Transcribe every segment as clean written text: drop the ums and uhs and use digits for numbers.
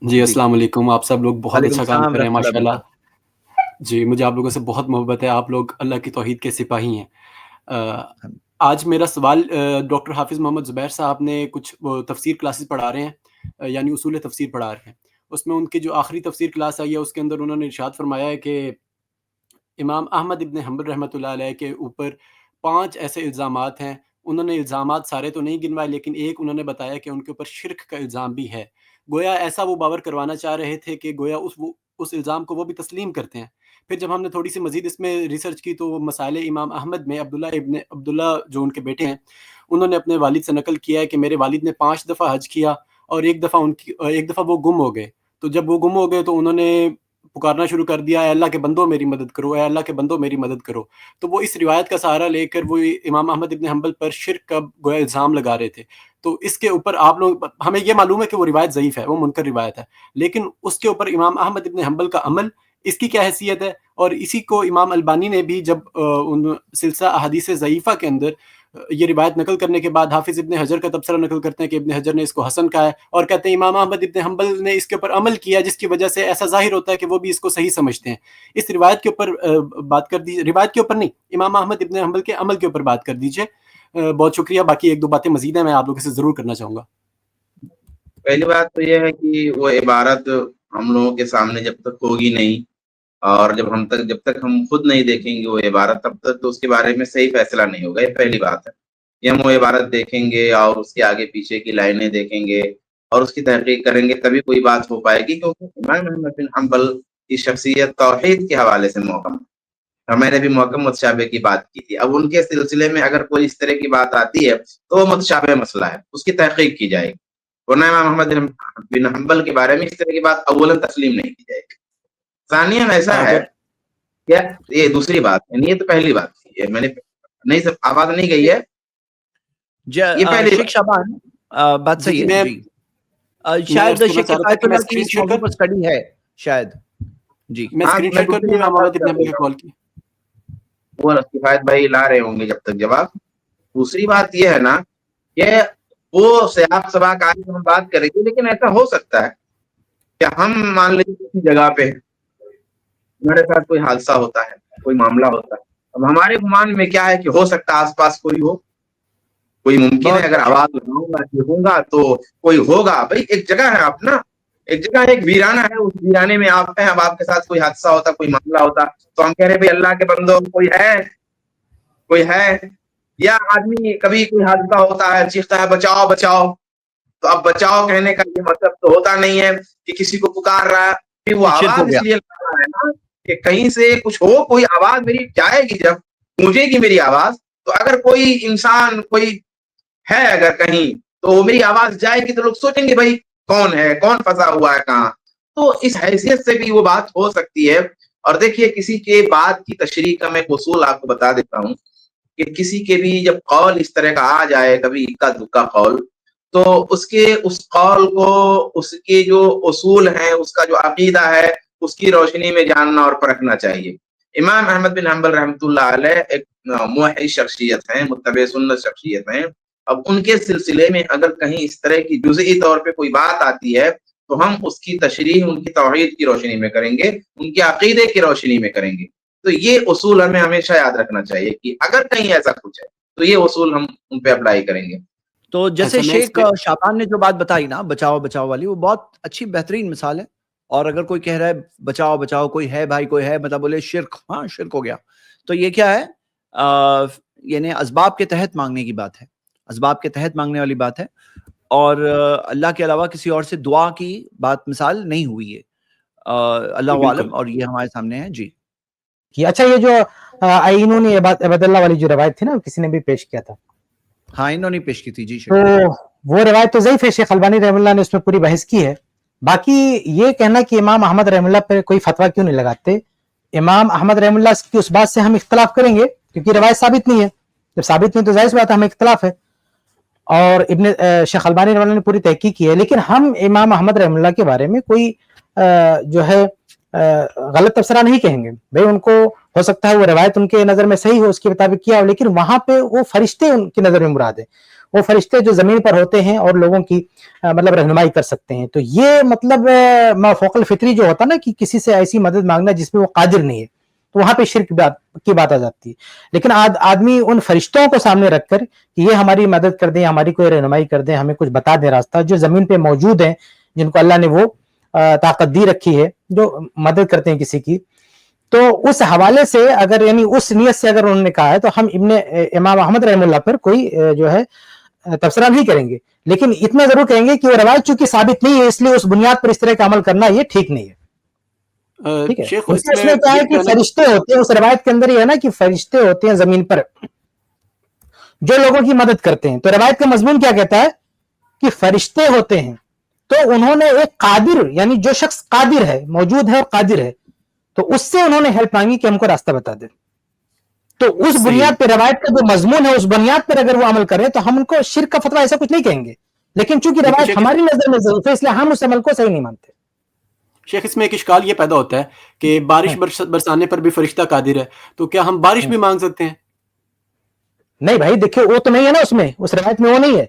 جی جی السلام علیکم. آپ سب لوگ بہت وعلیکم اچھا کام السلام کر رہے ہیں ورحمۃ اللہ ماشاء اللہ. وبرکاتہ. جی مجھے آپ لوگوں سے بہت محبت ہے. آپ لوگ اللہ کی توحید کے سپاہی ہیں. آج میرا سوال ڈاکٹر حافظ محمد زبیر صاحب نے کچھ تفسیر کلاسز پڑھا رہے ہیں، یعنی اصول تفسیر پڑھا رہے ہیں. اس میں ان کی جو آخری تفسیر کلاس آئی ہے اس کے اندر انہوں نے ارشاد فرمایا ہے کہ امام احمد ابن حنبل رحمۃ اللہ علیہ کے اوپر 5 ایسے الزامات ہیں. انہوں نے الزامات سارے تو نہیں گنوائے، لیکن ایک انہوں نے بتایا کہ ان کے اوپر شرک کا الزام بھی ہے. گویا ایسا وہ باور کروانا چاہ رہے تھے کہ گویا اس الزام کو وہ بھی تسلیم کرتے ہیں. پھر جب ہم نے تھوڑی سی مزید اس میں ریسرچ کی تو مسائل امام احمد میں عبداللہ جو ان کے بیٹے ہیں، انہوں نے اپنے والد سے نقل کیا ہے کہ میرے والد نے 5 دفعہ حج کیا اور ایک دفعہ وہ گم ہو گئے. تو جب وہ گم ہو گئے تو انہوں نے پکارنا شروع کر دیا، اے اللہ کے بندوں میری مدد کرو، اے اللہ کے بندوں میری مدد کرو. تو وہ اس روایت کا سہارا لے کر وہ امام احمد ابن حنبل پر شرک کا گویا الزام لگا رہے تھے. تو اس کے اوپر آپ لوگ، ہمیں یہ معلوم ہے کہ وہ روایت ضعیف ہے، وہ منکر روایت ہے، لیکن اس کے اوپر امام احمد ابن حنبل کا عمل، اس کی کیا حیثیت ہے؟ اور اسی کو امام البانی نے بھی جب ان سلسلہ احادیث ضعیفہ کے اندر یہ روایت نقل کرنے کے بعد حافظ ابن حجر کا تبصرہ نقل کرتے ہیں کہ ابن حجر نے اس کو حسن کہا ہے، اور کہتے ہیں امام احمد ابن حنبل نے اس کے اوپر عمل کیا جس کی وجہ سے ایسا ظاہر ہوتا ہے کہ وہ بھی اس کو صحیح سمجھتے ہیں. اس روایت کے اوپر بات کر دیجیے، روایت کے اوپر نہیں، امام احمد ابن حنبل کے عمل کے اوپر بات کر دیجیے. بہت شکریہ. باقی 1-2 باتیں مزید ہیں، میں آپ لوگوں سے ضرور کرنا چاہوں گا. پہلی بات تو یہ ہے کہ وہ عبارت ہم لوگوں کے سامنے جب تک ہوگی نہیں، اور جب تک ہم خود نہیں دیکھیں گے وہ عبارت، تب تک تو اس کے بارے میں صحیح فیصلہ نہیں ہوگا. یہ پہلی بات ہے کہ ہم وہ عبارت دیکھیں گے اور اس کے آگے پیچھے کی لائنیں دیکھیں گے اور اس کی تحقیق کریں گے، تبھی کوئی بات ہو پائے گی. کیونکہ امام احمد بن حنبل کی شخصیت توحید کے حوالے سے محکم ہے، اور میں نے بھی محکم متشابہ کی بات کی تھی. اب ان کے سلسلے میں اگر کوئی اس طرح کی بات آتی ہے تو وہ متشابہ مسئلہ ہے، اس کی تحقیق کی جائے گی. ورنہ امام احمد بن حنبل کے بارے میں اس طرح کی بات اولاً تسلیم نہیں کی جائے گی. ثانیاً ایسا ہے اگر کیا، یہ دوسری بات ہے، یہ تو پہلی بات تھی. یہ میں نے نہیں، سب آواز نہیں گئی ہے، یہ پہلی شیخ شعبان بات جی صحیح ہے میں جی. عرض شاید کرنا شیخ چاہ رہا تھا کفایت کہ میں اللہ کی اسکرین اس شیئر موضوع کر پر اسٹڈی ہے شاید. جی میں ہاں اسکرین میں شیئر کر دوں دوسری امام بات محمد کر ابن حنبل کے دیتا ہوں. کال کی. وہ کفایت بھائی لا رہے ہوں گے جب تک جواب. دوسری بات یہ ہے نا کہ وہ سیاق سباق آگے ہم بات کریں گے، لیکن ایسا ہو سکتا ہے کہ ہم مان لیجیے کسی جگہ پہ ہمارے ساتھ کوئی حادثہ ہوتا ہے، کوئی معاملہ ہوتا ہے. اب ہمارے گمان میں کیا ہے کہ ہو سکتا ہے آس پاس کوئی ہو، کوئی ممکن ہے، بہت اگر آواز لگاؤں گا دیکھوں گا تو کوئی ہوگا. بھائی ایک جگہ ہے آپ نا، ایک جگہ ایک ویرانہ ہے، اس ویرانے میں آپ ہیں، اب آپ کے ساتھ کوئی حادثہ ہوتا، کوئی معاملہ ہوتا، تو ہم کہہ رہے بھائی اللہ کے بندوں کوئی ہے، کوئی ہے. یا آدمی کبھی کوئی حادثہ ہوتا ہے چیختا ہے بچاؤ بچاؤ، تو اب بچاؤ کہنے کا یہ مطلب تو ہوتا نہیں ہے کہ کسی کو پکار رہا ہے. پھر وہ شرک ہو آواز گیا. اس لیے لگ رہا ہے نا کہ کہیں سے کچھ ہو، کوئی آواز میری جائے گی، جب گونجے گی میری آواز، تو اگر کوئی انسان کوئی ہے اگر کہیں، تو وہ میری آواز جائے گی تو لوگ سوچیں گے بھائی کون ہے، کون پھنسا ہوا ہے کہاں. تو اس حیثیت سے بھی وہ بات ہو سکتی ہے. اور دیکھیے کسی کے بات کی تشریح کا میں اصول آپ کو بتا دیتا ہوں کہ کسی کے بھی جب قول اس طرح کا آ جائے، کبھی اکا دکا قول، تو اس قول کو اس کے جو اصول ہیں، اس کا جو عقیدہ ہے، اس کی روشنی میں جاننا اور پرکھنا چاہیے. امام احمد بن حنبل رحمۃ اللہ علیہ ایک موحد شخصیت ہیں، متبع سنت شخصیت ہیں. اب ان کے سلسلے میں اگر کہیں اس طرح کی جزئی طور پہ کوئی بات آتی ہے تو ہم اس کی تشریح ان کی توحید کی روشنی میں کریں گے، ان کے عقیدے کی روشنی میں کریں گے. تو یہ اصول ہمیں ہمیشہ یاد رکھنا چاہیے کہ اگر کہیں ایسا کچھ ہے تو یہ اصول ہم ان پہ اپلائی کریں گے. تو جیسے اچھا میں اس شیخ میں شعبان نے جو بات بتائی نا بچاؤ بچاؤ والی، وہ بہت اچھی بہترین مثال ہے. اور اگر کوئی کہہ رہا ہے بچاؤ بچاؤ، کوئی ہے بھائی کوئی ہے، مطلب بولے شرک، ہاں شرک ہو گیا. تو یہ کیا ہے؟ یعنی اسباب کے تحت مانگنے کی بات ہے، اسباب کے تحت مانگنے والی بات ہے. اور اللہ کے علاوہ کسی اور سے دعا کی بات مثال نہیں ہوئی ہے، اللہ بالکل. عالم. اور یہ ہمارے سامنے ہے جی. اچھا یہ جو آئینونی عبد اللہ والی جو روایت تھی نا، کسی نے بھی پیش کیا تھا، ہاں انہوں نے پیش کی تھی جی. تو وہ روایت تو ضعیف ہے، شیخ البانی رحمہ اللہ نے اس میں پوری بحث کی ہے. باقی یہ کہنا کہ امام احمد رحمہ اللہ پہ کوئی فتویٰ کیوں نہیں لگاتے، امام احمد رحمہ اللہ کی اس بات سے ہم اختلاف کریں گے کیونکہ روایت ثابت نہیں ہے. جب ثابت نہیں تو ظاہر سی بات ہے ہمیں اختلاف ہے. اور شیخ البانی رحمہ اللہ نے پوری تحقیق کی ہے، لیکن ہم امام احمد رحمہ اللہ کے بارے میں کوئی جو ہے غلط تبصرہ نہیں کہیں گے. بھائی ان کو ہو سکتا ہے وہ روایت ان کے نظر میں صحیح ہو، اس کے مطابق کیا ہو، لیکن وہاں پہ وہ فرشتے ان کی نظر میں مراد ہے. وہ فرشتے جو زمین پر ہوتے ہیں اور لوگوں کی مطلب رہنمائی کر سکتے ہیں. تو یہ مطلب مافوق الفطری جو ہوتا نا کہ کسی سے ایسی مدد مانگنا جس پہ وہ قادر نہیں ہے, تو وہاں پہ شرک کی بات آ جاتی ہے. لیکن آدمی ان فرشتوں کو سامنے رکھ کر کہ یہ ہماری مدد کر دیں, ہماری کوئی رہنمائی کر دیں, ہمیں کچھ بتا دیں راستہ, جو زمین پہ موجود ہیں جن کو اللہ نے وہ طاقت دی رکھی ہے جو مدد کرتے ہیں کسی کی, تو اس حوالے سے اگر یعنی اس نیت سے اگر انہوں نے کہا ہے تو ہم امام احمد رحمہ اللہ پر کوئی جو ہے تبصرہ نہیں کریں گے, لیکن اتنا ضرور کہیں گے کہ وہ روایت چونکہ ثابت نہیں ہے اس لیے اس بنیاد پر اس طرح کا عمل کرنا یہ ٹھیک نہیں ہے. ٹھیک ہے, اس میں کیا ہے کہ فرشتے ہوتے ہیں, اس روایت کے اندر یہ ہے نا کہ فرشتے ہوتے ہیں زمین پر جو لوگوں کی مدد کرتے ہیں. تو روایت کا مضمون کیا کہتا ہے کہ فرشتے ہوتے ہیں, تو انہوں نے ایک قادر یعنی جو شخص قادر ہے, موجود ہے اور قادر ہے, تو اس سے انہوں نے ہیلپ مانگی کہ ہم کو راستہ بتا دے. تو اس بنیاد پہ روایت کا جو مضمون ہے اس بنیاد پر اگر وہ عمل کریں تو ہم ان کو شرک کا فتویٰ ایسا کچھ نہیں کہیں گے, لیکن چونکہ روایت ہماری نظر میں ضعیف ہے اس لیے ہم اس عمل کو صحیح نہیں مانتے. شیخ اس میں ایک اشکال یہ پیدا ہوتا ہے کہ بارش برسانے پر بھی فرشتہ قادر ہے, تو کیا ہم بارش بھی مانگ سکتے ہیں؟ نہیں بھائی دیکھیے وہ تو نہیں ہے نا, اس روایت میں وہ نہیں ہے.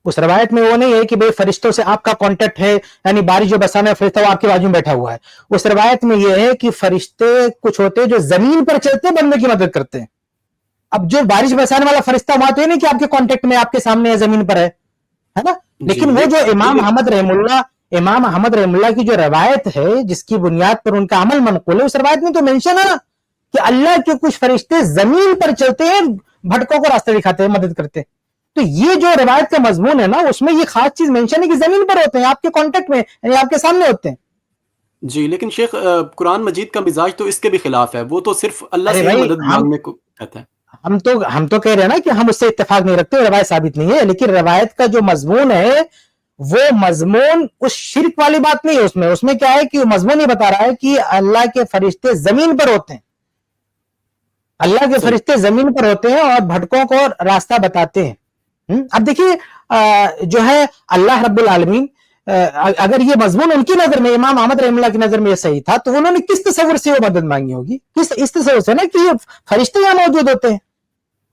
اس روایت میں وہ نہیں ہے کہ بھئی فرشتوں سے آپ کا کانٹیکٹ ہے, یعنی بارش جو برسانے فرشتہ وہ آپ کے بازو میں بیٹھا ہوا ہے. اس روایت میں یہ ہے کہ فرشتے کچھ ہوتے ہیں جو زمین پر چلتے ہیں, بندے کی مدد کرتے ہیں. اب جو بارش برسانے والا فرشتہ وہاں تو یہ نہیں کہ آپ کے کانٹیکٹ میں آپ کے سامنے ہے, زمین پر ہے نا. لیکن وہ جو امام احمد رحم اللہ کی جو روایت ہے جس کی بنیاد پر ان کا عمل منقول ہے, اس روایت میں تو مینشن ہے نا کہ اللہ کے کچھ فرشتے زمین پر چلتے ہیں, بھٹکوں کو راستہ دکھاتے ہیں, مدد کرتے ہیں. تو یہ جو روایت کا مضمون ہے نا اس میں یہ خاص چیز مینشن ہے کہ زمین پر ہوتے ہیں, آپ کے کانٹیکٹ میں یعنی آپ کے سامنے ہوتے ہیں. جی لیکن شیخ قرآن مجید کا مزاج تو اس کے بھی خلاف ہے, وہ تو صرف اللہ سے مدد مانگنے کو کہتا ہے. ہم تو کہہ رہے ہیں نا کہ ہم اس سے اتفاق نہیں رکھتے, روایت ثابت نہیں ہے, لیکن روایت کا جو مضمون ہے وہ مضمون اس شرک والی بات نہیں ہے. اس میں کیا ہے کہ وہ مضمون یہ بتا رہا ہے کہ اللہ کے فرشتے زمین پر ہوتے ہیں, اللہ کے فرشتے زمین پر ہوتے ہیں اور بھٹکوں کو راستہ بتاتے ہیں. اب دیکھیے جو ہے اللہ رب العالمین, اگر یہ مضمون ان کی نظر میں, امام احمد رحم اللہ کی نظر میں یہ صحیح تھا, تو انہوں نے کس تصور سے وہ مدد مانگی ہوگی؟ اس تصور سے نا کہ یہ فرشتے یہاں موجود ہوتے ہیں.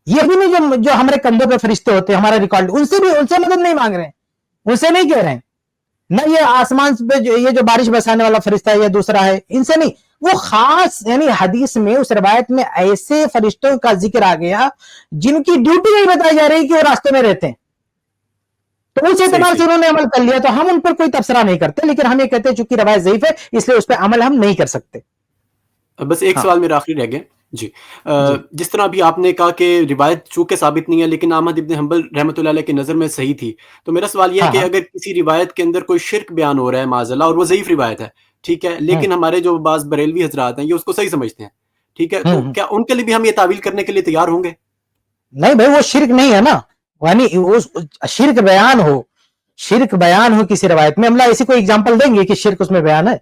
یہ بھی نہیں جو ہمارے کندھوں پہ فرشتے ہوتے ہیں, ہمارا ریکارڈ, ان سے مدد نہیں مانگ رہے ہیں, ان سے نہیں کہہ رہے ہیں نہ یہ آسمان پہ یہ جو بارش برسانے والا فرشتہ ہے یا دوسرا ہے, ان سے نہیں. وہ خاص یعنی حدیث میں اس روایت میں ایسے فرشتوں کا ذکر آ گیا جن کی ڈیوٹی نہیں بتائی جا رہی کہ وہ راستے میں رہتے ہیں, تو اس اعتبار سے انہوں نے عمل کر لیا. تو ہم ان پر کوئی تبصرہ نہیں کرتے, لیکن ہم یہ کہتے ہیں چونکہ روایت ضعیف ہے اس لیے اس پہ عمل ہم نہیں کر سکتے. بس ایک سوال میرا آخری رہ گیا جی. جس طرح ابھی آپ نے کہا کہ روایت چونکہ ثابت نہیں ہے لیکن احمد ابن حنبل رحمۃ اللہ علیہ کی نظر میں صحیح تھی, تو میرا سوال یہ ہے کہ اگر کسی روایت کے اندر کوئی شرک بیان ہو رہا ہے معاذ اللہ, اور وہ ضعیف روایت ہے, ٹھیک ہے, لیکن ہمارے جو بعض بریلوی حضرات ہیں یہ اس کو صحیح سمجھتے ہیں, ٹھیک ہے, تو کیا ان کے لیے بھی ہم یہ تعویل کرنے کے لیے تیار ہوں گے؟ نہیں بھائی وہ شرک نہیں ہے نا, یعنی شرک بیان ہو کسی روایت میں, ہم ایسی کوئی اگزامپل دیں گے کہ شرک اس میں بیان ہے؟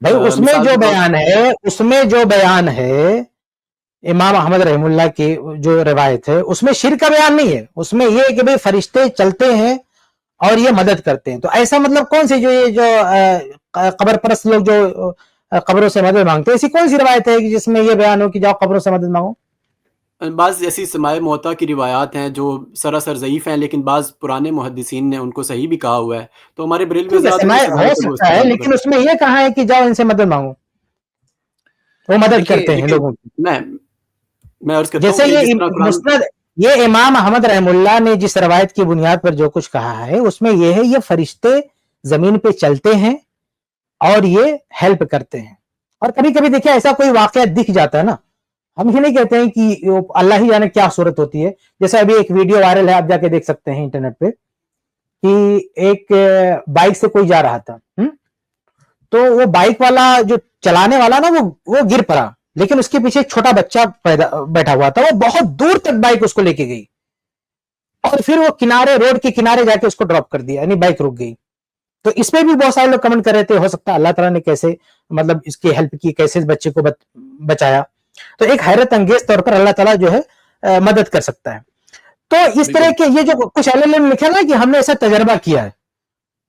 بھائی اس میں جو بیان ہے امام احمد رحم اللہ کی جو روایت ہے اس میں شرک کا بیان نہیں ہے. اس میں یہ ہے کہ بھئی فرشتے چلتے ہیں اور یہ مدد کرتے ہیں. تو ایسا مطلب کون سی جو قبر پرست لوگ جو قبروں سے مدد مانگتے ہیں, ایسی کون سی روایت ہے جس میں یہ بیان ہو کہ جاؤ قبروں سے مدد مانگو؟ بعض ایسی سماع موطا کی روایات ہیں جو سراسر ضعیف ہیں, لیکن بعض پرانے محدثین نے ان کو صحیح بھی کہا ہوا ہے. تو ہمارے بریلوی حضرات ہو سکتا ہے, لیکن اس میں یہ کہا ہے کہ جاؤ ان سے مدد مانگو, وہ مدد کرتے ہیں لوگوں کی. میں عرض کرتا جیسے یہ امام احمد رحم اللہ نے جس روایت کی بنیاد پر جو کچھ کہا ہے اس میں یہ ہے یہ فرشتے زمین پہ چلتے ہیں اور یہ ہیلپ کرتے ہیں. اور کبھی کبھی دیکھیں ایسا کوئی واقعہ دکھ جاتا ہے نا, ہم یہ نہیں کہتے ہیں کہ اللہ ہی جانے کیا صورت ہوتی ہے. جیسے ابھی ایک ویڈیو وائرل ہے, آپ جا کے دیکھ سکتے ہیں انٹرنیٹ پہ, کہ ایک بائک سے کوئی جا رہا تھا, تو وہ بائک والا جو چلانے والا نا وہ گر پڑا, لیکن اس کے پیچھے ایک چھوٹا بچہ بیٹھا ہوا تھا, وہ بہت دور تک بائک اس کو لے کے گئی اور پھر وہ روڈ کے کنارے جا کے اس کو ڈراپ کر دیا, یعنی بائک رک گئی. تو اس پہ بھی بہت سارے لوگ کمنٹ کر رہے تھے, ہو سکتا ہے اللہ تعالیٰ نے کیسے مطلب اس کی ہیلپ کی, کیسے اس بچے کو بچایا. تو ایک حیرت انگیز طور پر اللہ تعالیٰ جو ہے مدد کر سکتا ہے. تو اس طرح کے یہ جو کچھ علم نے لکھا نا کہ ہم نے ایسا تجربہ کیا ہے,